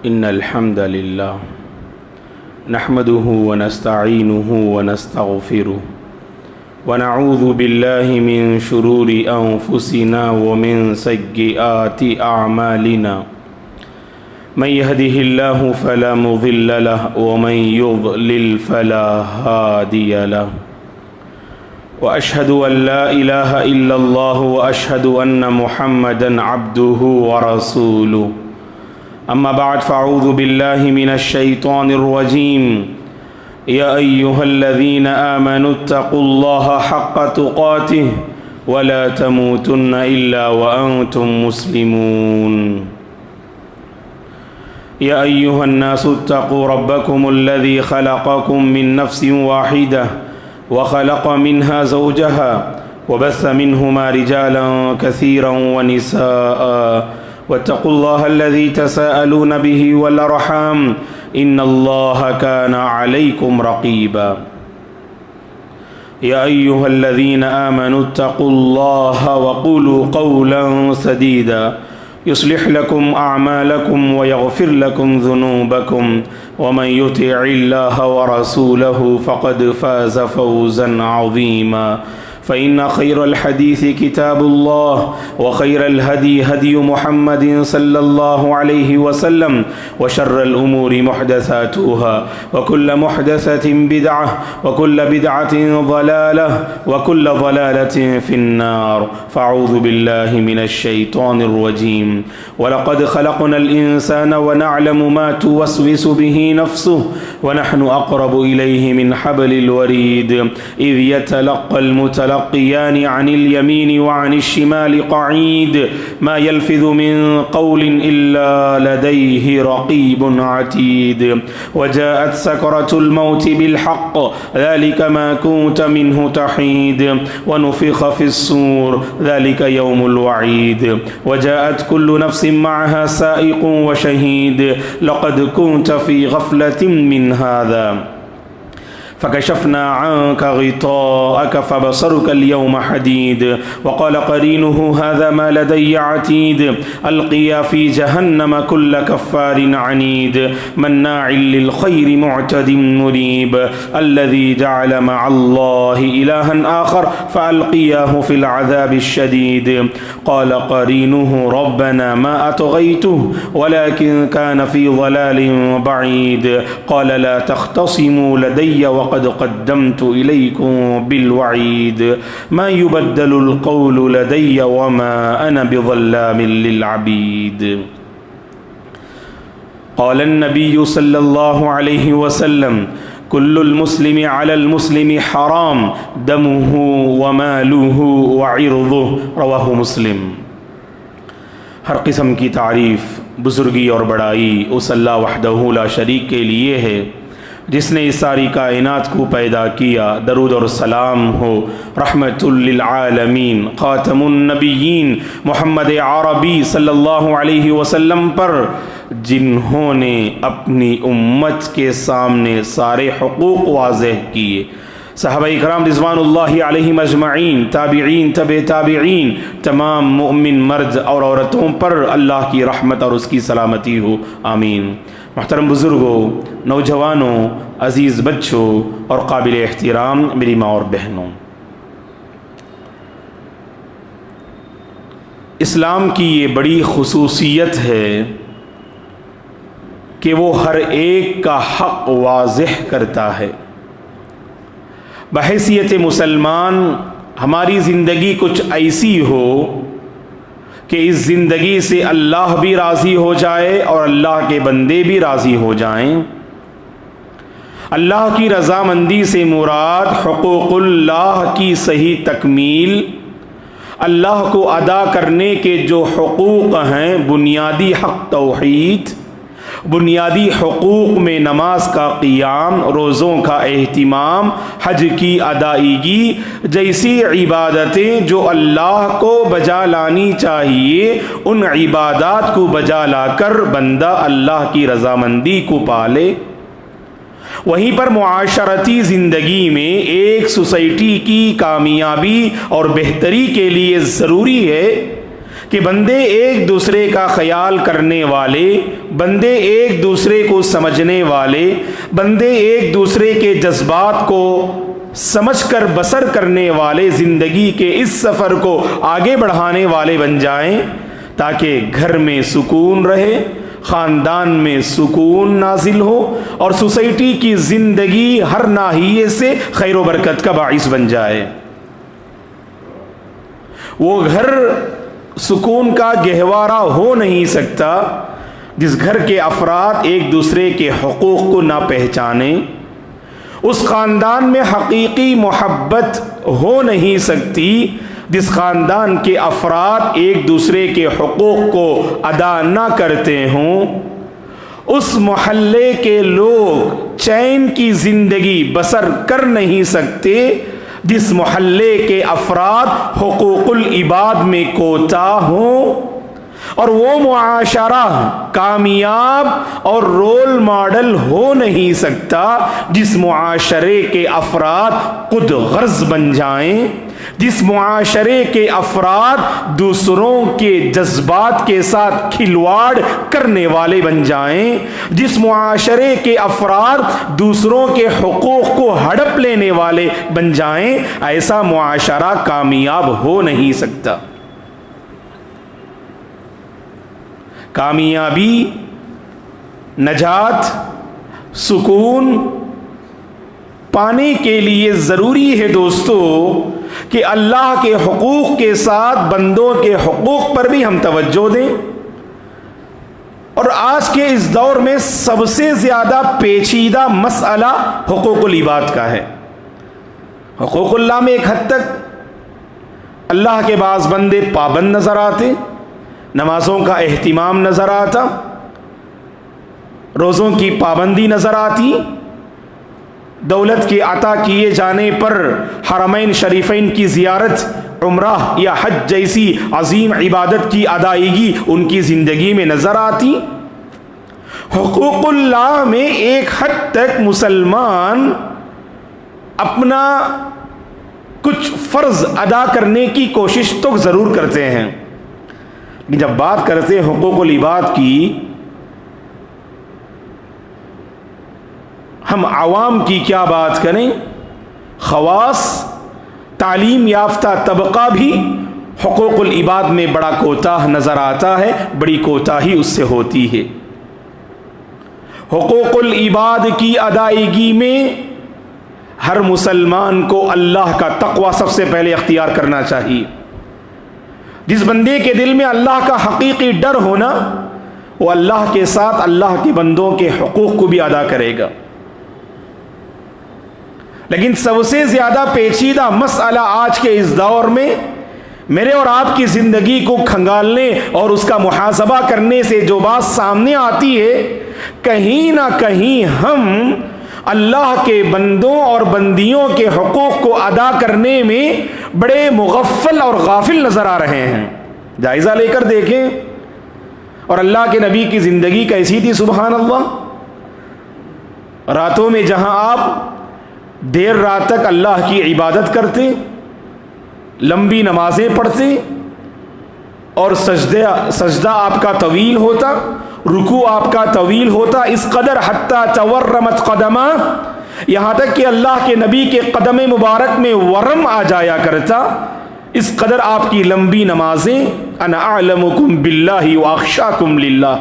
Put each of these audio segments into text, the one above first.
इन्नल हम्दलिल्लाह नहमदुहु व नस्तईनुहु व नस्तगफिरुहु व नऊज़ु बिल्लाहि मिन शुरूरि अंफुसिना व मिन सय्यिआति अअमालिना मन यहदिहिल्लाहु फला मुज़िल्ल लहु व मन युज़लिल फला हादिय लहु व अशहदु अन ला इलाहा इल्लल्लाह व अशहदु अन्न मुहम्मदन अब्दुहु व रसूलुहु अम्मा बाद फ़अऊज़ु बिल्लाहि मिनश शैतानिर रजीम या अय्युहल्लज़ीना आमनुत्तक़ुल्लाहा हक़्क़ तुक़ातिहि व ला तमूतुन्ना इल्ला व अंतुम मुस्लिमून या अय्युहन्नासु इत्तक़ू रब्बकुमुल्लज़ी ख़लक़कुम मिन नफ़्सिन वाहिदह व ख़लक़ मिन्हा ज़ौजहा व बस्स मिन्हुमा रिजालन कसीरन व निसाअ वत्तक़ुल्लाह अल्लज़ी तसाअलून बिही वल अर्हाम इन्नल्लाह काना अलैकुम रक़ीबा या अय्युहल्लज़ीना आमनुत्तक़ुल्लाह वक़ूलू क़ौलन सदीदा युस्लिह लकुम अअमालकुम व यग़फिर लकुम ज़ुनूबकुम व मन युतिइल्लाह व रसूलहु फ़क़द फ़ाज़ फ़ौज़न अज़ीमा फ़इन्न खैरल हदीस किताबुल्लाह व खैरल हदी हदी मुहम्मदिन सल्लल्लाहु अलैहि वसल्लम व शर्रल उमूरि मुहदसातुहा व कुल्ल मुहदसतिन बिदअह व कुल्ल बिदअतिन ज़लालह व कुल्ल ज़लालतिन फ़िन्नार फ़अऊज़ु बिल्लाहि मिनश शैतानिर रजीम व लक़द ख़लक़नल इंसाना व नअलमु मा तुवस्विसु बिही नफ़्सुहु व नहनु अक़रबु इलैहि मिन हब्लिल वरीद इज़ यतलक़्क़ल मुतलक़्क़ियानि अनिल यमीनि व अनिश शिमालि क़ईद मा यल्फ़िज़ु मिन क़ौलिन इल्ला लदैहि रक़ीबुन अतीद व जाअत सकरतुल मौति बिल हक़्क़ ज़ालिका मा कुन्त मिन्हु तहीद व नुफ़िख़ फ़िस्सूर ज़ालिका यौमुल वईद व जाअत कुल्लु नफ़्सिन मअहा साइक़ुन व शहीद लक़द कुन्त फ़ी गफ़लतिन मिन हाज़ा फ़कशफ़ना अन्क ग़िताअक फ़बसरुक अल-यौम हदीद वक़ाल क़रीनुहु हाज़ा मा लदय्य अतीद अल्क़िया फ़ी जहन्नम कुल्ल कफ़्फ़ारिन अनीद मन्नाइल लिल ख़ैरि मुअतदिन मुरीब अल्लज़ी जअल मअल्लाहि इलाहन आख़र फ़अल्क़ियाहु फ़िल अज़ाबिश शदीद क़ाल क़रीनुहु रब्बना मा अतग़य्तुहु वलाकिन कान फ़ी ज़लालिन बईद क़ाल ला तख़्तसिमू लदय्य क़द क़द्दमतु इलैकुम बिलवईद मा युबद्दलुल क़ौलु लदय्य व मा अना बिज़ल्लामिन लिलअबीद क़ाल अन्नबिय्यु सल्लल्लाहु अलैहि वसल्लम कुल्लुल मुस्लिमि अलल मुस्लिमि हराम दमुहु व मालुहु व इर्दुहु रवाहु मुस्लिम। हर किस्म की तारीफ़ बुज़ुर्गी और बड़ाई उस अल्लाह वहदहु ला शरीक के लिए है जिसने इस सारी कायनात को पैदा किया। दरूद और सलाम हो रहमतुल लिल आलमीन ख़ातमुन नबिय्यीन मोहम्मद अरबी सल्लल्लाहु अलैहि वसल्लम पर, जिन्होंने अपनी उम्मत के सामने सारे हुकूक वाज़ेह किए। सहाबाए किराम रिज़वानुल्लाहि अलैहिम अजमईन, ताबिईन, तबे ताबिईन, तमाम मोमिन मर्द और औरतों पर अल्लाह की रहमत और उसकी सलामती हो, आमीन। मोहतरम बुज़ुर्गों, नौजवानों, अज़ीज़ बच्चों और काबिल एहतराम मेरी माँ और बहनों, इस्लाम की ये बड़ी खुसूसियत है कि वो हर एक का हक़ वाज़ेह करता है। बहैसियत मुसलमान हमारी ज़िंदगी कुछ ऐसी हो कि इस ज़िंदगी से अल्लाह भी राज़ी हो जाए और अल्लाह के बंदे भी राज़ी हो जाएं। अल्लाह की रज़ामंदी से मुराद हुकूकुल्लाह की सही तकमील, अल्लाह को अदा करने के जो हुकूक हैं, बुनियादी हक़ तौहीद, बुनियादी हुकूक में नमाज का क़ियाम, रोज़ों का एहतिमाम, हज की अदायगी जैसी इबादतें जो अल्लाह को बजा लानी चाहिए, उन इबादात को बजा लाकर बंदा अल्लाह की रज़ामंदी को पाले। वहीं पर मुआशरती ज़िंदगी में एक सोसाइटी की कामयाबी और बेहतरी के लिए ज़रूरी है कि बंदे एक दूसरे का ख्याल करने वाले, बंदे एक दूसरे को समझने वाले, बंदे एक दूसरे के जज्बात को समझकर बसर करने वाले, ज़िंदगी के इस सफ़र को आगे बढ़ाने वाले बन जाएं, ताकि घर में सुकून रहे, ख़ानदान में सुकून नाजिल हो और सोसाइटी की ज़िंदगी हर नाहिए से खैर व बरकत का बाइस बन जाए। वो घर सुकून का गहवारा हो नहीं सकता जिस घर के अफराद एक दूसरे के हुकूक को ना पहचाने। उस ख़ानदान में हकीकी मोहब्बत हो नहीं सकती जिस ख़ानदान के अफराद एक दूसरे के हुकूक को अदा ना करते हों। उस मोहल्ले के लोग चैन की ज़िंदगी बसर कर नहीं सकते जिस मोहल्ले के अफराद हुकूकुल इबाद में कोताह हों। और वो मुआशरा कामयाब और रोल मॉडल हो नहीं सकता जिस मुआशरे के अफराद खुद गर्ज बन जाएं, जिस मुआशरे के अफराद दूसरों के जज्बात के साथ खिलवाड़ करने वाले बन जाएं, जिस मुआशरे के अफराद दूसरों के हुकूक को हड़प लेने वाले बन जाएं, ऐसा मुआशरा कामयाब हो नहीं सकता। कामयाबी, नजात, सुकून पाने के लिए ज़रूरी है दोस्तों कि अल्लाह के हुकूक के साथ बंदों के हुकूक पर भी हम तवज्जो दें। और आज के इस दौर में सबसे ज़्यादा पेचीदा मसला हुकूकुल इबाद का है। हुकूकुल्लाह में एक हद तक अल्लाह के बाज़ बंदे पाबंद नज़र आते, नमाजों का एहतिमाम नज़र आता, रोज़ों की पाबंदी नज़र आती, दौलत के अता किए जाने पर हरमैन शरीफैन की ज़ियारत, उम्राह या हज जैसी अजीम इबादत की अदायगी उनकी ज़िंदगी में नज़र आती। हुकूकुल्लाह में एक हद तक मुसलमान अपना कुछ फ़र्ज़ अदा करने की कोशिश तो ज़रूर करते हैं, लेकिन जब बात करते हैं हुकूकुल इबाद की, हम आवाम की क्या बात करें, खवास तालीम याफ्ता तबका भी हुकूकुल इबाद में बड़ा कोताह नज़र आता है, बड़ी कोताही उससे होती है। हुकूकुल इबाद की अदायगी में हर मुसलमान को अल्लाह का तक़वा सबसे पहले अख्तियार करना चाहिए। जिस बंदे के दिल में अल्लाह का हकीकी डर होना, वो अल्लाह के साथ अल्लाह के बंदों के हुकूक को भी अदा करेगा। लेकिन सबसे ज़्यादा पेचीदा मसला आज के इस दौर में मेरे और आपकी ज़िंदगी को खंगालने और उसका मुहासबा करने से जो बात सामने आती है, कहीं ना कहीं हम अल्लाह के बंदों और बंदियों के हुकूक को अदा करने में बड़े मुगफ्फल और गाफिल नज़र आ रहे हैं। जायज़ा लेकर देखें। और अल्लाह के नबी की ज़िंदगी कैसी थी, सुबहान अल्लाह। रातों में जहां आप देर रात तक अल्लाह की इबादत करते, लंबी नमाजें पढ़ते और सजदा आपका तवील होता, रुकू आपका तवील होता, इस कदर हत्ता तवर्रमत कदमा, यहाँ तक कि अल्लाह के नबी के कदम मुबारक में वरम आ जाया करता। इस कदर आपकी लंबी नमाजें। अना अअलमुकुम बिल्लाहि व अख्शाकुम लिल्लाह,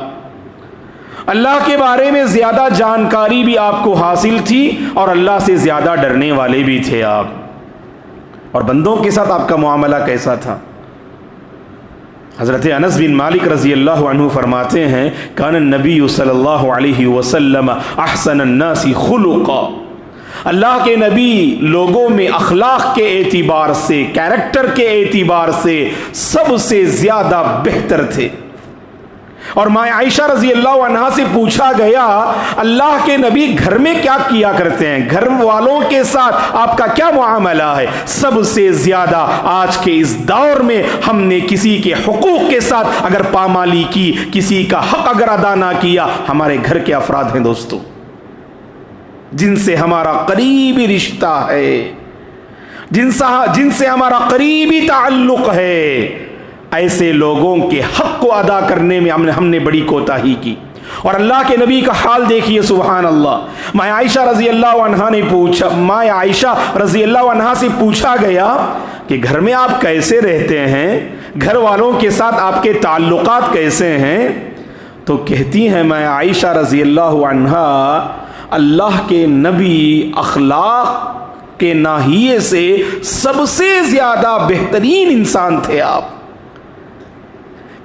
अल्लाह के बारे में ज़्यादा जानकारी भी आपको हासिल थी और अल्लाह से ज़्यादा डरने वाले भी थे आप। और बंदों के साथ आपका मुआमला कैसा था? हज़रत अनस बिन मालिक रज़ी अल्लाह अन्हु फरमाते हैं, कान नबी सल्लल्लाहु अलैहि वसल्लम अहसन अन्नासी खुलुक़ा, अल्लाह के नबी लोगों में अखलाक के एतिबार से, कैरेक्टर के एतिबार से सबसे ज़्यादा बेहतर थे। और माँ आयशा रज़ी अल्लाह अन्हा से पूछा गया, अल्लाह के नबी घर में क्या किया करते हैं, घर वालों के साथ आपका क्या मुआमला है? सबसे ज़्यादा आज के इस दौर में हमने किसी के हुकूक के साथ अगर पामाली की, किसी का हक अगर अदा ना किया, हमारे घर के अफराद हैं दोस्तों, जिनसे हमारा करीबी रिश्ता है, जिनसे हमारा करीबी ताल्लुक़ है, ऐसे लोगों के हक को अदा करने में हमने बड़ी कोताही की। और अल्लाह के नबी का हाल देखिए, सुभान अल्लाह। माँ आयशा रजी अल्लाह अन्हा ने पूछा, माँ आयशा रजी अल्लाह अन्हा से पूछा गया कि घर में आप कैसे रहते हैं, घर वालों के साथ आपके ताल्लुकात कैसे हैं? तो कहती हैं माँ आयशा रजी अल्लाह अन्हा, अल्लाह के नबी अखलाक के नाहिए से सबसे ज्यादा बेहतरीन इंसान थे आप।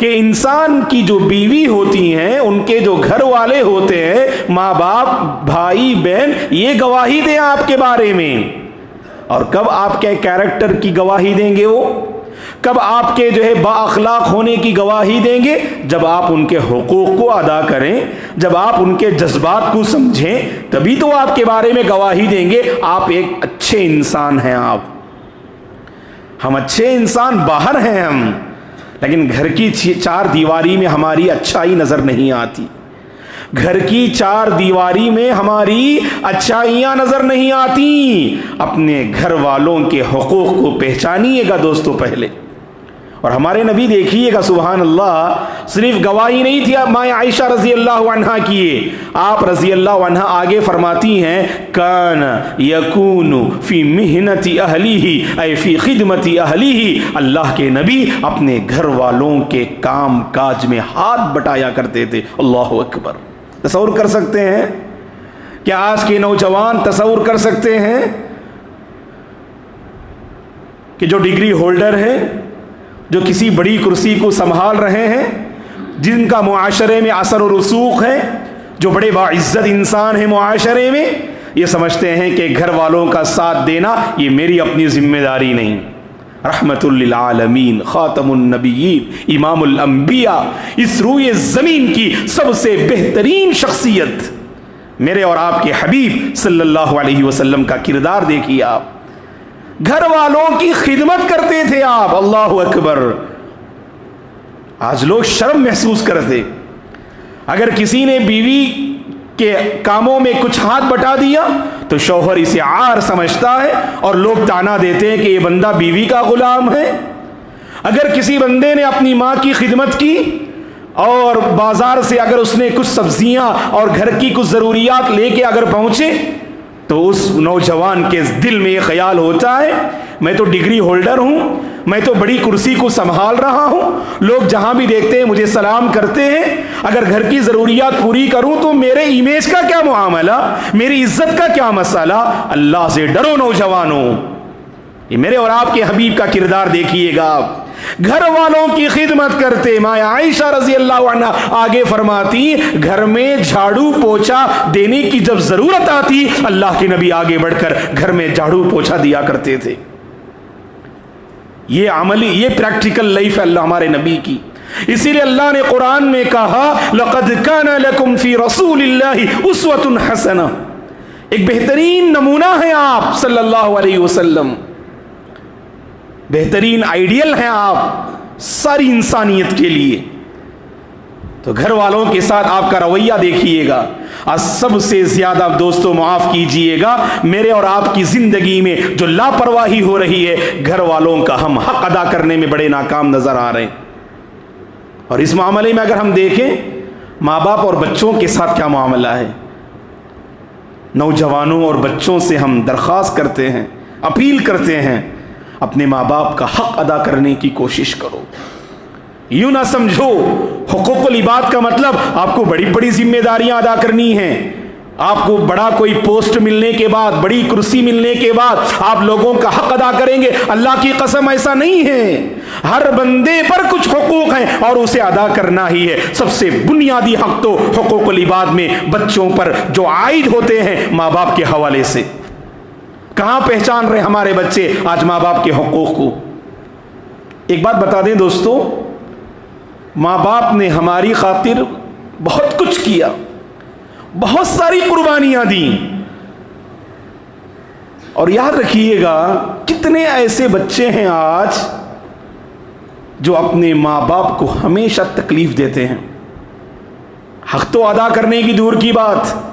कि इंसान की जो बीवी होती हैं, उनके जो घर वाले होते हैं, माँ बाप, भाई बहन, ये गवाही दें आपके बारे में। और कब आपके कैरेक्टर की गवाही देंगे वो? कब आपके जो है बाअखलाक होने की गवाही देंगे? जब आप उनके हुकूक को अदा करें, जब आप उनके जज्बात को समझें, तभी तो आपके बारे में गवाही देंगे आप एक अच्छे इंसान हैं। हम अच्छे इंसान बाहर हैं हम, लेकिन घर की चार दीवारी में हमारी अच्छाई नजर नहीं आती। घर की चार दीवारी में हमारी अच्छाइयां नजर नहीं आती। अपने घर वालों के हुकूक को पहचानिएगा दोस्तों पहले। और हमारे नबी देखिएगा, सुभान अल्लाह, सिर्फ गवाही नहीं थी माँ आयशा रजी अल्लाह अन्हा की, आप रजी अल्लाह अन्हा आगे फरमाती हैं, कान यकूनु फी मिहनती अहलीही ऐ फी खिदमती अहलीही। अल्लाह के नबी अपने घर वालों के काम काज में हाथ बटाया करते थे। अल्लाह अकबर। तसव्वुर कर सकते हैं? क्या आज के नौजवान तसव्वुर कर सकते हैं कि जो डिग्री होल्डर है, जो किसी बड़ी कुर्सी को संभाल रहे हैं, जिनका मुआशरे में असर और रसूख है, जो बड़े बाइज्जत इंसान हैं मुआशरे में, ये समझते हैं कि घर वालों का साथ देना ये मेरी अपनी जिम्मेदारी नहीं। रहमतुल लिल आलमीन, खातमुन नबिय्यीन, इमामुल अंबिया, इस रूए ज़मीन की सबसे बेहतरीन शख्सियत मेरे और आपके हबीब सल्लल्लाहु अलैहि वसल्लम का किरदार देखिए आप। घर वालों की खिदमत करते थे आप। अल्लाह अकबर। आज लोग शर्म महसूस करते, अगर किसी ने बीवी के कामों में कुछ हाथ बटा दिया तो शौहर इसे आर समझता है और लोग ताना देते हैं कि ये बंदा बीवी का गुलाम है। अगर किसी बंदे ने अपनी माँ की खिदमत की और बाजार से अगर उसने कुछ सब्जियां और घर की कुछ ज़रूरियात लेके अगर पहुंचे, तो उस नौजवान के दिल में ये ख्याल होता है, मैं तो डिग्री होल्डर हूं, मैं तो बड़ी कुर्सी को संभाल रहा हूं, लोग जहां भी देखते हैं मुझे सलाम करते हैं, अगर घर की जरूरियात पूरी करूं तो मेरे इमेज का क्या मुआमला, मेरी इज्जत का क्या मसला। अल्लाह से डरो नौजवानों। ये मेरे और आपके हबीब का किरदार देखिएगा आप। घर वालों की खिदमत करते। माँ आयशा रजी अल्लाह अन्हा आगे फरमाती, घर में झाड़ू पोछा देने की जब जरूरत आती, अल्लाह के नबी आगे बढ़कर घर में झाड़ू पोछा दिया करते थे। ये अमली, ये प्रैक्टिकल लाइफ है अल्लाह हमारे नबी की। इसीलिए अल्लाह ने कुरान में कहा, लक़द काना लकुम फी रसूलिल्लाहि उस्वतुन हसना। एक बेहतरीन नमूना है आप सल्लल्लाहु अलैहि वसल्लम, बेहतरीन आइडियल हैं आप सारी इंसानियत के लिए। तो घर वालों के साथ आपका रवैया देखिएगा। आज सबसे ज्यादा दोस्तों माफ कीजिएगा, मेरे और आपकी जिंदगी में जो लापरवाही हो रही है, घर वालों का हम हक अदा करने में बड़े नाकाम नजर आ रहे हैं। और इस मामले में अगर हम देखें, माँ बाप और बच्चों के साथ क्या मामला है, नौजवानों और बच्चों से हम दरख्वास्त करते हैं, अपील करते हैं, अपने माँ बाप का हक अदा करने की कोशिश करो। यूं ना समझो हुकूकुल इबाद का मतलब आपको बड़ी बड़ी जिम्मेदारियां अदा करनी हैं, आपको बड़ा कोई पोस्ट मिलने के बाद, बड़ी कुर्सी मिलने के बाद आप लोगों का हक अदा करेंगे। अल्लाह की कसम ऐसा नहीं है। हर बंदे पर कुछ हुकूक हैं और उसे अदा करना ही है। सबसे बुनियादी हक तो हुकूकुल इबाद में बच्चों पर जो आयद होते हैं माँ बाप के हवाले से। कहां पहचान रहे हमारे बच्चे आज माँ बाप के हुकूक को। एक बात बता दें दोस्तों, माँ बाप ने हमारी खातिर बहुत कुछ किया, बहुत सारी कुर्बानियां दी। और याद रखिएगा, कितने ऐसे बच्चे हैं आज जो अपने माँ बाप को हमेशा तकलीफ देते हैं। हक तो अदा करने की दूर की बात,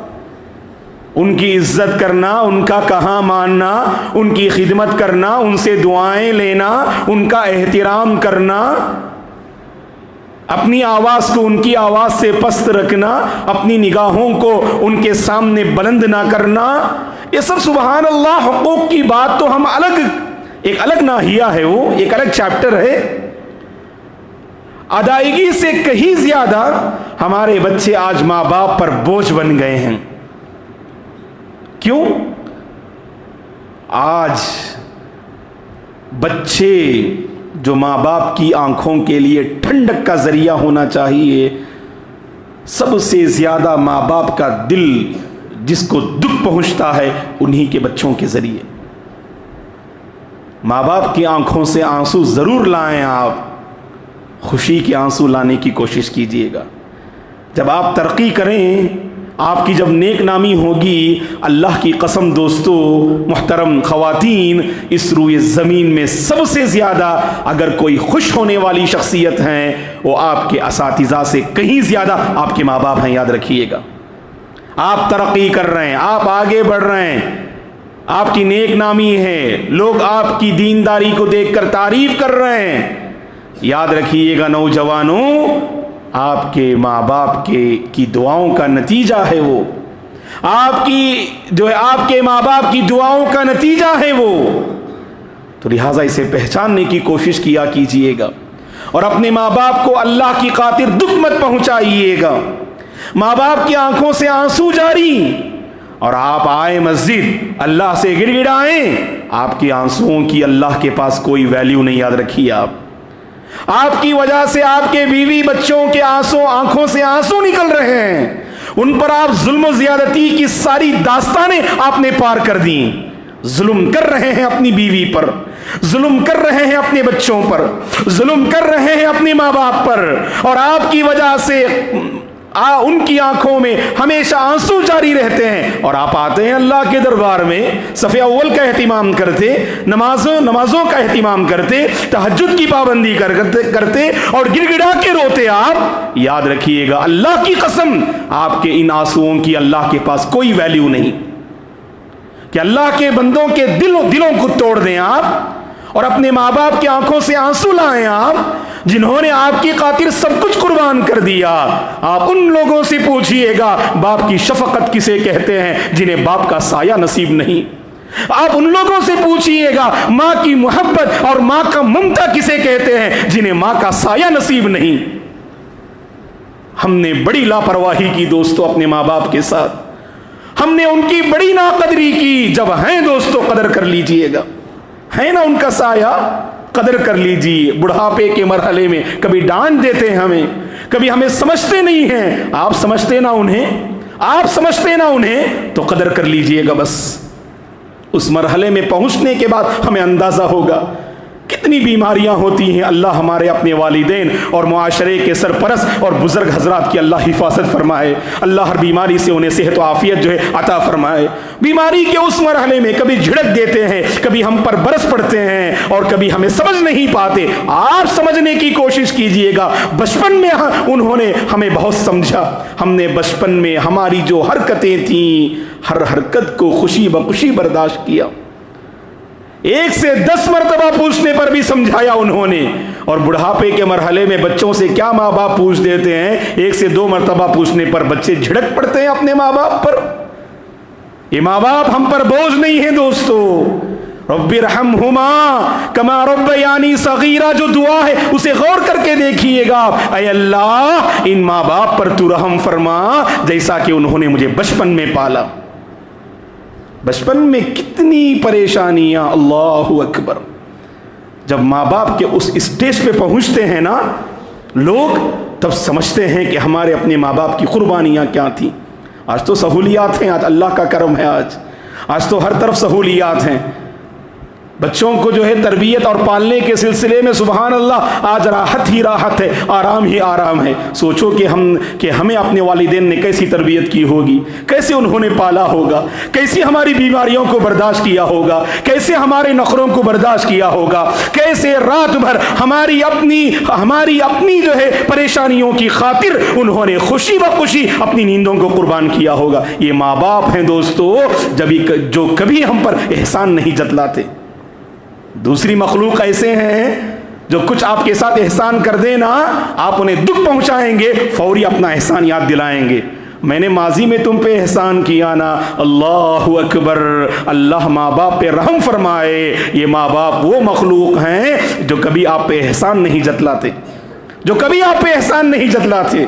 उनकी इज्जत करना, उनका कहा मानना, उनकी खिदमत करना, उनसे दुआएं लेना, उनका एहतराम करना, अपनी आवाज़ को उनकी आवाज़ से पस्त रखना, अपनी निगाहों को उनके सामने बुलंद ना करना, ये सब सुबहान अल्लाह हुकूक की बात तो हम एक अलग नाहिया है, वो एक अलग चैप्टर है। अदायगी से कहीं ज्यादा हमारे बच्चे आज माँ बाप पर बोझ बन गए हैं। क्यों? आज बच्चे जो माँ बाप की आंखों के लिए ठंडक का जरिया होना चाहिए, सबसे ज्यादा माँ बाप का दिल जिसको दुख पहुंचता है उन्हीं के बच्चों के जरिए। माँ बाप की आंखों से आंसू जरूर लाएं, आप खुशी के आंसू लाने की कोशिश कीजिएगा। जब आप तरक्की करें, आपकी जब नेक नामी होगी, अल्लाह की कसम दोस्तों, मुहतरम ख़वातीन, इस रूए ज़मीन में सबसे ज़्यादा अगर कोई खुश होने वाली शख्सियत हैं, वो आपके असातिज़ा से कहीं ज़्यादा आपके माँ बाप हैं। याद रखिएगा, आप तरक्की कर रहे हैं, आप आगे बढ़ रहे हैं, आपकी नेक नामी है, लोग आपकी दीनदारी को देखकर तारीफ कर रहे हैं। याद रखिएगा नौजवानों, आपके माँ बाप की दुआओं का नतीजा है वो, आपकी जो है आपके माँ बाप की दुआओं का नतीजा है वो। तो लिहाजा इसे पहचानने की कोशिश किया कीजिएगा और अपने माँ बाप को अल्लाह की खातिर दुख मत पहुंचाइएगा। माँ बाप की आंखों से आंसू जारी, और आप आए मस्जिद अल्लाह से गिड़गिड़ाएं, आपके आंसुओं की अल्लाह के पास कोई वैल्यू नहीं। याद रखिए, आपकी वजह से आपके बीवी बच्चों के आंखों से आंसू निकल रहे हैं, उन पर आप जुल्म ज़्यादती की सारी दास्तानें आपने पार कर दी। जुल्म कर रहे हैं अपनी बीवी पर, जुल्म कर रहे हैं अपने बच्चों पर, जुल्म कर रहे हैं अपने माँ बाप पर, और आपकी वजह से उनकी आंखों में हमेशा आंसू जारी रहते हैं। और आप आते हैं अल्लाह के दरबार में, सफ़े अव्वल का एहतिमाम करते, नमाजों का एहतिमाम करते, तहज्जुद की पाबंदी करते और गिड़गिड़ा के रोते आप। याद रखिएगा, अल्लाह की कसम, आपके इन आंसुओं की अल्लाह के पास कोई वैल्यू नहीं। कि अल्लाह के बंदों के दिलों को तोड़ दें आप, और अपने माँ बाप की आंखों से आंसू लाएं आप, जिन्होंने आपकी खातिर सब कुछ कुर्बान कर दिया। आप उन लोगों से पूछिएगा, बाप की शफकत किसे कहते हैं जिन्हें बाप का साया नसीब नहीं। आप उन लोगों से पूछिएगा, माँ की मोहब्बत और माँ का ममता किसे कहते हैं जिन्हें माँ का साया नसीब नहीं। हमने बड़ी लापरवाही की दोस्तों अपने माँ बाप के साथ, हमने उनकी बड़ी नाकदरी की। जब हैं दोस्तों, कदर कर लीजिएगा, है ना उनका साया, कदर कर लीजिए। बुढ़ापे के मरहले में कभी डांट देते हैं हमें, कभी हमें समझते नहीं हैं। आप समझते ना उन्हें, तो कदर कर लीजिएगा। बस उस मरहले में पहुंचने के बाद हमें अंदाजा होगा कितनी बीमारियां होती हैं। अल्लाह हमारे अपने वालिदैन और मुआशरे के सरपरस्त और बुजुर्ग हजरात की अल्लाह हिफाजत फरमाए। अल्लाह हर बीमारी से उन्हें सेहत व आफियत जो है अता फरमाए। बीमारी के उस मरहले में कभी झिड़क देते हैं, कभी हम पर बरस पड़ते हैं और कभी हमें समझ नहीं पाते। आप समझने की कोशिश कीजिएगा। बचपन में उन्होंने हमें बहुत समझा, हमने बचपन में हमारी जो हरकतें थीं, हर हरकत को खुशी बखुशी बर्दाश्त किया। 1 से 10 मरतबा पूछने पर भी समझाया उन्होंने। और बुढ़ापे के मरहले में बच्चों से क्या माँ बाप पूछ देते हैं, 1 से 2 मरतबा पूछने पर बच्चे झिड़क पड़ते हैं अपने माँ बाप पर। ये माँ बाप हम पर बोझ नहीं है दोस्तों। रब्बिरहमहुमा कमा रब्बयानी सगीरा, जो दुआ है उसे गौर करके देखिएगा। ऐ अल्लाह, इन माँ बाप पर तू रहम फरमा जैसा कि उन्होंने मुझे बचपन में पाला। बचपन में कितनी परेशानियां, अल्लाहु अकबर। जब माँ बाप के उस स्टेज पे पहुंचते हैं ना लोग, तब समझते हैं कि हमारे अपने माँ बाप की कुर्बानियां क्या थी। आज तो सहूलियात हैं, आज अल्लाह का करम है, आज तो हर तरफ सहूलियात हैं। बच्चों को जो है तरबियत और पालने के सिलसिले में सुबहान अल्लाह आज राहत ही राहत है, आराम ही आराम है। सोचो कि हमें अपने वालिदैन ने कैसी तरबियत की होगी, कैसे उन्होंने पाला होगा, कैसी हमारी बीमारियों को बर्दाश्त किया होगा, कैसे हमारे नखरों को बर्दाश्त किया होगा, कैसे रात भर हमारी अपनी जो है परेशानियों की खातिर उन्होंने खुशी ब खुशी अपनी नींदों को कुर्बान किया होगा। ये माँ बाप हैं दोस्तों, जो कभी हम पर एहसान नहीं जतलाते। दूसरी मखलूक ऐसे हैं जो कुछ आपके साथ एहसान कर देना, आप उन्हें दुख पहुंचाएंगे, फौरी अपना एहसान याद दिलाएंगे। मैंने माजी में तुम पे एहसान किया ना, अल्लाहु अकबर, अल्लाह माँ बाप पे रहम फरमाए। ये माँ बाप वो मखलूक हैं जो कभी आप पे एहसान नहीं जतलाते, जो कभी आप पे एहसान नहीं जतलाते।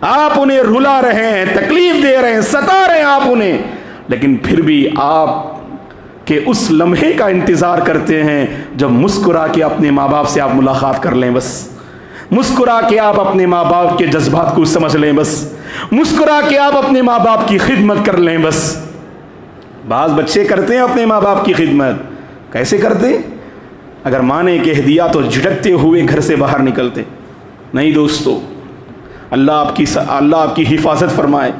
आप उन्हें रुला रहे हैं, तकलीफ दे रहे हैं, सता रहे हैं आप उन्हें, लेकिन फिर भी आप के उस लम्हे का इंतज़ार करते हैं जब मुस्कुरा के अपने माँ बाप से आप मुलाकात कर लें। बस मुस्कुरा के आप अपने माँ बाप के जज्बात को समझ लें, बस मुस्कुरा के आप अपने माँ बाप की खिदमत कर लें। बस बाज़ बच्चे करते हैं अपने माँ बाप की खिदमत, कैसे करते? अगर माँ ने कह दिया तो झिड़कते हुए घर से बाहर निकलते। नहीं दोस्तों, अल्लाह आपकी हिफाजत फरमाए,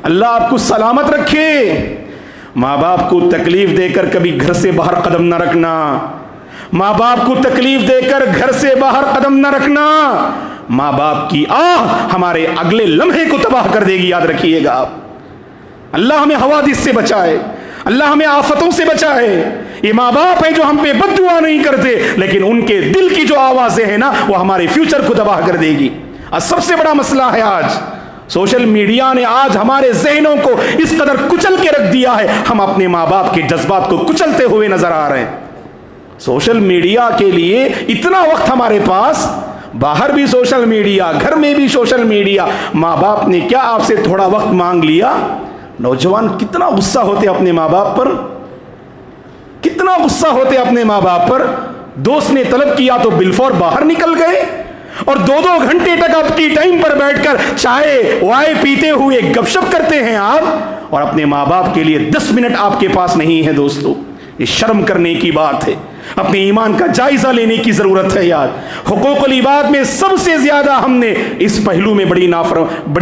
अल्लाह आपको सलामत रखे। माँ बाप को तकलीफ देकर कभी घर से बाहर कदम न रखना, माँ बाप को तकलीफ देकर घर से बाहर कदम न रखना। माँ बाप की आह हमारे अगले लम्हे को तबाह कर देगी, याद रखिएगा आप। अल्लाह हमें हवादिस से बचाए, अल्लाह हमें आफतों से बचाए। ये माँ बाप है जो हम पे बद्दुआ नहीं करते, लेकिन उनके दिल की जो आवाजें हैं ना, वो हमारे फ्यूचर को तबाह कर देगी। और सबसे बड़ा मसला है आज सोशल मीडिया ने आज हमारे ज़हनों को इस कदर कुचल के रख दिया है, हम अपने माँ बाप के जज्बात को कुचलते हुए नजर आ रहे हैं। सोशल मीडिया के लिए इतना वक्त हमारे पास, बाहर भी सोशल मीडिया, घर में भी सोशल मीडिया। माँ बाप ने क्या आपसे थोड़ा वक्त मांग लिया, नौजवान कितना गुस्सा होते अपने माँ बाप पर, कितना गुस्सा होते अपने माँ बाप पर। दोस्त ने तलब किया तो बिलफौर बाहर निकल गए और 2-2 घंटे तक आपकी टाइम पर बैठकर चाय वाय पीते हुए गपशप करते हैं आप, और अपने माँ बाप के लिए 10 मिनट आपके पास नहीं है। दोस्तों, ये शर्म करने की बात है, अपने ईमान का जायजा लेने की जरूरत है। याद हुकूकुल इबाद में सबसे ज्यादा हमने इस पहलू में बड़ी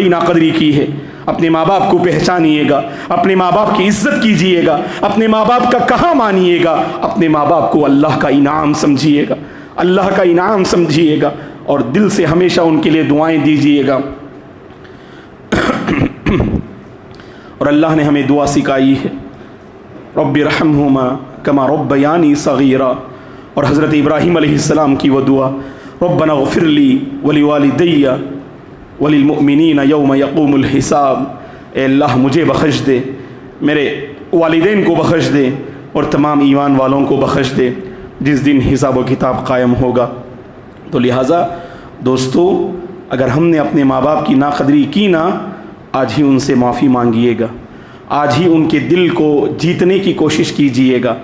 नाकदरी की है। अपने माँ बाप को पहचानिएगा, अपने माँ बाप की इज्जत कीजिएगा, अपने माँ बाप का कहा मानिएगा, अपने माँ बाप को अल्लाह का इनाम समझिएगा, अल्लाह का इनाम समझिएगा, और दिल से हमेशा उनके लिए दुआएं दीजिएगा। और अल्लाह ने हमें दुआ सिखाई है, रब्बिरहम्हुमा कमा रब्बयानी सगीरा। और हज़रत इब्राहीम अलैहिस्सलाम की वो दुआ, रब्बना ग़फ़िरली वलिवालिदैया वलिलमुमिनीना यौम यक़ूमुल हिसाब। ए अल्लाह मुझे बख्श दे, मेरे वालिदैन को बख्श दे, और तमाम ईमान वालों को बख्श दे जिस दिन हिसाब व किताब कायम होगा। तो लिहाजा दोस्तों, अगर हमने अपने माँ बाप की नाक़दरी की ना, आज ही उनसे माफ़ी मांगिएगा, आज ही उनके दिल को जीतने की कोशिश कीजिएगा।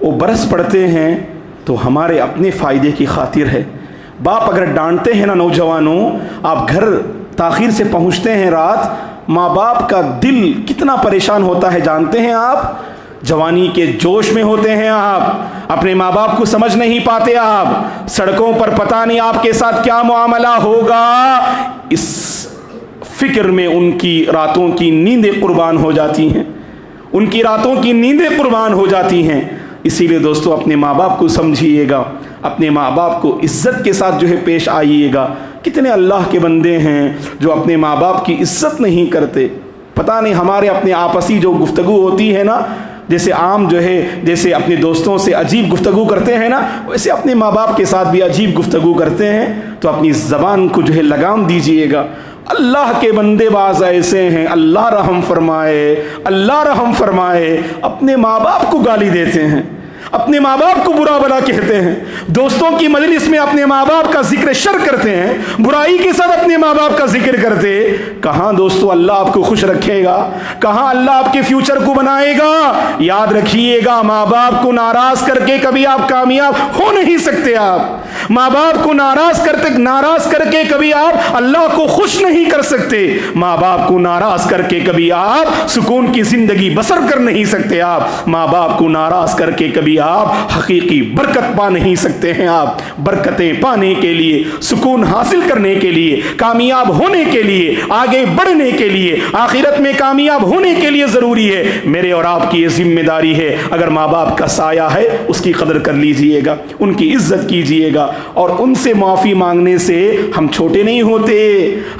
वो बरस पड़ते हैं तो हमारे अपने फ़ायदे की खातिर है। बाप अगर डांटते हैं ना, नौजवानों, आप घर ताख़ीर से पहुँचते हैं रात, माँ बाप का दिल कितना परेशान होता है जानते हैं आप। जवानी के जोश में होते हैं आप, अपने माँ बाप को समझ नहीं पाते आप, सड़कों पर पता नहीं आपके साथ क्या मुआमला होगा, इस फिक्र में उनकी रातों की नींदें कुर्बान हो जाती हैं, उनकी रातों की नींदें कुर्बान हो जाती हैं। इसीलिए दोस्तों, अपने माँ बाप को समझिएगा, अपने माँ बाप को इज्जत के साथ जो है पेश आइएगा। कितने अल्लाह के बंदे हैं जो अपने माँ बाप की इज्जत नहीं करते। पता नहीं हमारे अपने आपसी जो गुफ्तगू होती है ना, जैसे आम जो है, जैसे अपने दोस्तों से अजीब गुफ्तगू करते हैं ना, वैसे अपने माँ बाप के साथ भी अजीब गुफ्तगू करते हैं। तो अपनी ज़बान को जो है लगाम दीजिएगा। अल्लाह के बंदे बाज ऐसे हैं, अल्लाह रहम फरमाए, अल्लाह रहम फरमाए, अपने माँ बाप को गाली देते हैं, अपने माँ बाप को बुरा भला कहते हैं, दोस्तों की मजलिस में अपने माँ बाप का जिक्र शर करते हैं, बुराई के साथ अपने माँ बाप का जिक्र करते। कहाँ दोस्तों अल्लाह आपको खुश रखेगा, कहाँ अल्लाह आपके फ्यूचर को बनाएगा। याद रखिएगा, माँ बाप को नाराज करके कभी आप कामयाब हो नहीं सकते। आप माँ बाप को नाराज करके कभी आप अल्लाह को खुश नहीं कर सकते। माँ बाप को नाराज करके कभी आप सुकून की जिंदगी बसर कर नहीं सकते। आप माँ बाप को नाराज करके कभी आप हकीकी बरकत पा नहीं सकते हैं। आप बरकतें पाने के लिए, सुकून हासिल करने के लिए, कामयाब होने के लिए, आगे बढ़ने के लिए, आखिरत में कामयाब होने के लिए जरूरी है, मेरे और आपकी ये जिम्मेदारी है। अगर माँ बाप का साया है उसकी कदर कर लीजिएगा, उनकी इज्जत कीजिएगा, और उनसे माफी मांगने से हम छोटे नहीं होते,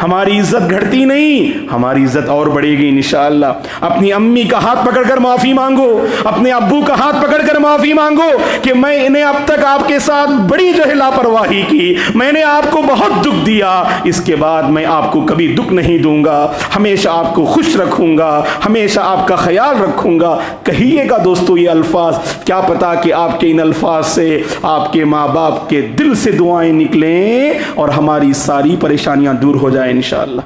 हमारी इज्जत घटती नहीं, हमारी इज्जत और बढ़ेगी इंशाअल्लाह। अपनी अम्मी का हाथ पकड़कर माफी मांगो, अपने अब्बू का हाथ पकड़कर माफी माफ़ी मांगो कि मैंने अब तक आपके साथ बड़ी जो है लापरवाही की, मैंने आपको बहुत दुख दिया, इसके बाद मैं आपको कभी दुख नहीं दूंगा, हमेशा आपको खुश रखूंगा, हमेशा आपका ख्याल रखूंगा। कहिएगा दोस्तों ये अल्फाज, क्या पता कि आपके इन अल्फाज से आपके माँ बाप के दिल से दुआएं निकलें और हमारी सारी परेशानियां दूर हो जाए इंशाअल्लाह।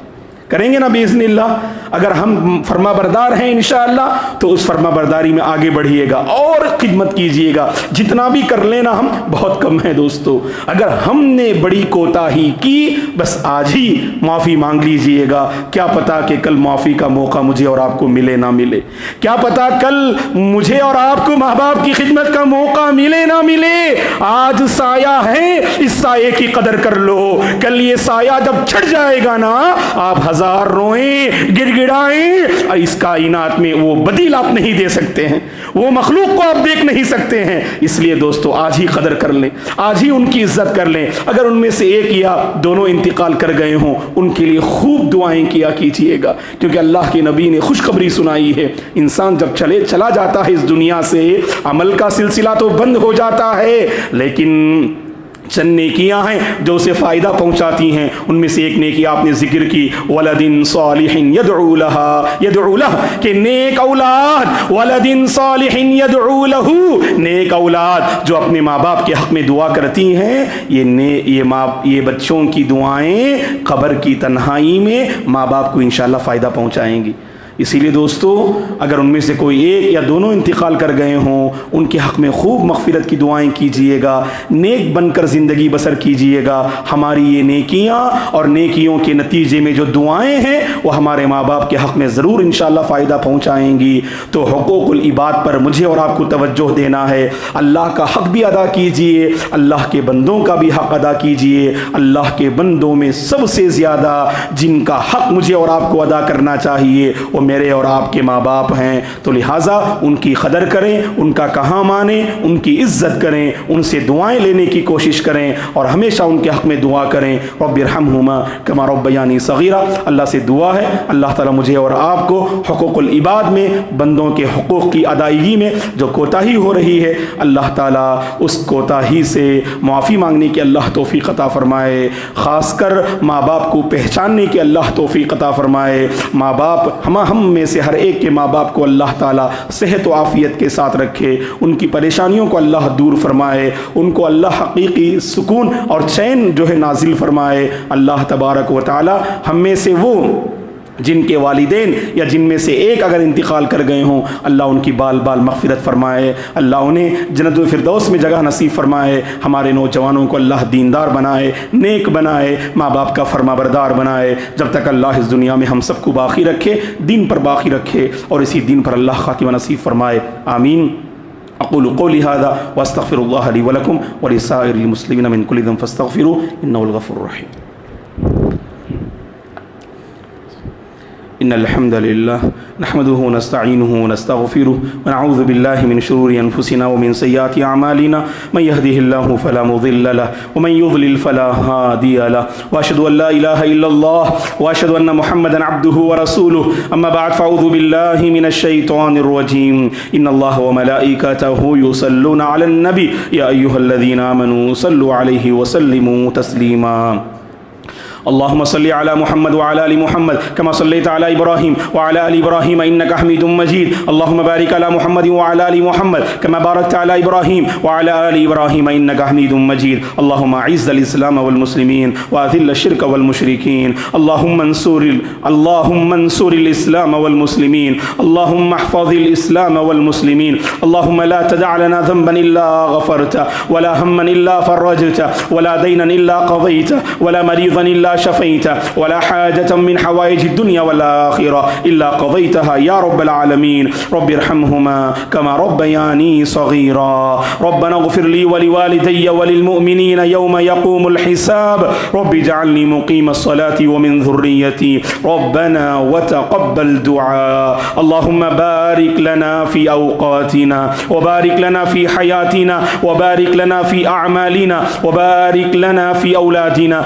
करेंगे ना बिइज़्निल्लाह। अगर हम फर्माबरदार हैं इंशाअल्लाह तो उस फर्माबरदारी में आगे बढ़िएगा और खिदमत कीजिएगा। जितना भी कर लेना हम बहुत कम है दोस्तों। अगर हमने बड़ी कोताही की, बस आज ही माफ़ी मांग लीजिएगा। क्या पता कि कल माफ़ी का मौका मुझे और आपको मिले ना मिले, क्या पता कल मुझे और आपको माँ बाप की खिदमत का मौका मिले ना मिले। आज साया है, इस साये की कदर कर लो। कल ये साया जब छट जाएगा ना, आप हजार रोएं, गिड़गिड़ाएं, इस कायनात में वो बदील आप नहीं दे सकते हैं, वो मखलूक को आप देख नहीं सकते हैं। इसलिए दोस्तों आज ही कदर कर लें, आज ही उनकी इज्जत कर लें। अगर उनमें से एक या दोनों इंतकाल कर गए हों, उनके लिए खूब दुआएं किया कीजिएगा, क्योंकि अल्लाह के नबी ने खुशखबरी सुनाई है। इंसान जब चला जाता है इस दुनिया से, अमल का सिलसिला तो बंद हो जाता है, लेकिन चंद नेकियां हैं जो उसे फ़ायदा पहुंचाती हैं। उनमें से एक नेकी आपने जिक्र की, वलदिन सालिहिन यदउ लह, कि नेक औलाद, वलदिन सालिहिन यदउ लहू, नेक औलाद जो अपने माँ बाप के हक़ में दुआ करती हैं। ये बच्चों की दुआएं कब्र की तन्हाई में माँ बाप को इंशाअल्लाह फ़ायदा पहुंचाएंगी। इसीलिए दोस्तों अगर उनमें से कोई एक या दोनों इंतकाल कर गए हों, उनके हक़ में खूब मग़फ़िरत की दुआएं कीजिएगा, नेक बनकर ज़िंदगी बसर कीजिएगा। हमारी ये नेकियां और नेकियों के नतीजे में जो दुआएं हैं वो हमारे माँ बाप के हक़ में ज़रूर इंशाअल्लाह फ़ायदा पहुँचाएँगी। तो हुकूकुल इबाद पर मुझे और आपको तवज्जो देना है। अल्लाह का हक़ भी अदा कीजिए, अल्लाह के बंदों का भी हक़ अदा कीजिए। अल्लाह के बंदों में सबसे ज़्यादा जिनका हक़ मुझे और आपको अदा करना चाहिए वो मेरे और आपके माँ बाप हैं। तो लिहाजा उनकी कदर करें, उनका कहा माने, उनकी इज्जत करें, उनसे दुआएं लेने की कोशिश करें और हमेशा उनके हक़ में दुआ करें। रब्बिरहम्हुमा कमा रब्बयानी सगीरा। अल्लाह से दुआ है अल्लाह ताला मुझे और आपको हुकूकुल इबाद में, बंदों के हुकूक़ की अदायगी में जो कोताही हो रही है, अल्लाह ताला उस कोताही से माफ़ी मांगने की अल्लाह तौफ़ीक़ अता फ़रमाए। ख़ासकर माँ बाप को पहचानने की अल्लाह तौफ़ीक़ अता फ़रमाए। माँ बाप हम में से हर एक के माँ बाप को अल्लाह ताला सेहत व आफ़ियत के साथ रखे, उनकी परेशानियों को अल्लाह दूर फरमाए, उनको अल्लाह हकीकी सुकून और चैन जो है नाजिल फरमाए। अल्लाह तबारक व तआला हम में से वो जिनके वालिदैन या जिनमें से एक अगर इंतकाल कर गए हों, अल्लाह उनकी बाल बाल मग़फ़िरत फ़रमाए, अल्लाह उन्हें जन्नतुल फ़िरदौस में जगह नसीब फ़रमाए। हमारे नौजवानों को अल्लाह दीनदार बनाए, नेक बनाए, माँ बाप का फ़रमाबरदार बनाए। जब तक अल्लाह इस दुनिया में हम सबको बाक़ी रखे, दीन पर बाक़ी रखे और इसी दीन पर अल्लाह ख़ातिमा नसीब फ़रमाए। आमीन। अक़ूलु क़ौली हाज़ा व अस्तग़फ़िरुल्लाह ली व लकुम व लिसाइरिल मुस्लिमीन मिन कुल्लि ज़ंब फ़स्तग़फ़िरूहु इन्नहुल गफ़ूरुर रहीम। इन्नल हम्दुलिल्लाह नहमदुहु व नस्तईनुहु व नस्तग़फ़िरुहु व नऊज़ु बिल्लाहि मिन शुरूरि अनफुसिना व मिन सय्यिआति अमालिना मन यहदिहिल्लाहु फला मुज़िल्ल लहु व मन युज़लिल फला हादिय लहु व अशहदु अल्ला इलाहा इल्लल्लाह व अशहदु अन्ना मुहम्मदन अब्दुहु व रसूलुहु अम्मा बअद फ़अऊज़ु बिल्लाहि मिनश शैतानिर रजीम। इन्नल्लाह व मलाइकतहु युसल्लूना अलन नबी या अय्युहल्लज़ीना आमनू सल्लु अलैहि व सल्लिमू तस्लीमा। अल्लाहुम्मा सल्लि अला मुहम्मद व अला आलि मुहम्मद कमा सल्लैता अला इब्राहीम व अला आलि इब्राहीम इन्नका हमीदुम मजीद। अल्लाहुम्मा बारिक अला मुहम्मद व अला आलि मुहम्मद कमा बारकता अला इब्राहीम व अला आलि इब्राहीम इन्नका हमीदुम मजीद। अल्लाहुम्मा अइज़्ज़िल इस्लाम वल मुस्लिमीन व अज़िल्ल शिर्क वल मुशरिकीन। अल्लाहुम्मा अंसुरिल इस्लाम वल मुस्लिमीन। अल्लाहुम्मा अहफ़ज़िल इस्लाम वल मुस्लिमीन। अल्लाहुम्मा ला तदअ लना ज़ंबन इल्ला गफ़रता वला हम्मन इल्ला फ़र्रजता वला दैनन इल्ला क़ज़ैता वला मरीज़न इल्ला शफ़ैता वला हाजतम मिन हवाइज दुनिया वल आखिरा इल्ला क़ज़ैतहा या रब्बल आलमीन। रब्बिरहम्हुमा कमा रब्बयानी सग़ीरा। रब्बना इग़फ़िर ली व लिवालिदैया व लिलमुअमिनीना यौम यक़ूमुल हिसाब। रब्बि इजअलनी मुक़ीमस सलाति व मिन ज़ुर्रिय्यती रब्बना व तक़ब्बल दुआ। अल्लाहुम्मा बारिक लना फ़ी औक़ातिना व बारिक लना फ़ी हयातिना व बारिक लना फ़ी अअमालिना व बारिक लना फ़ी औलादिना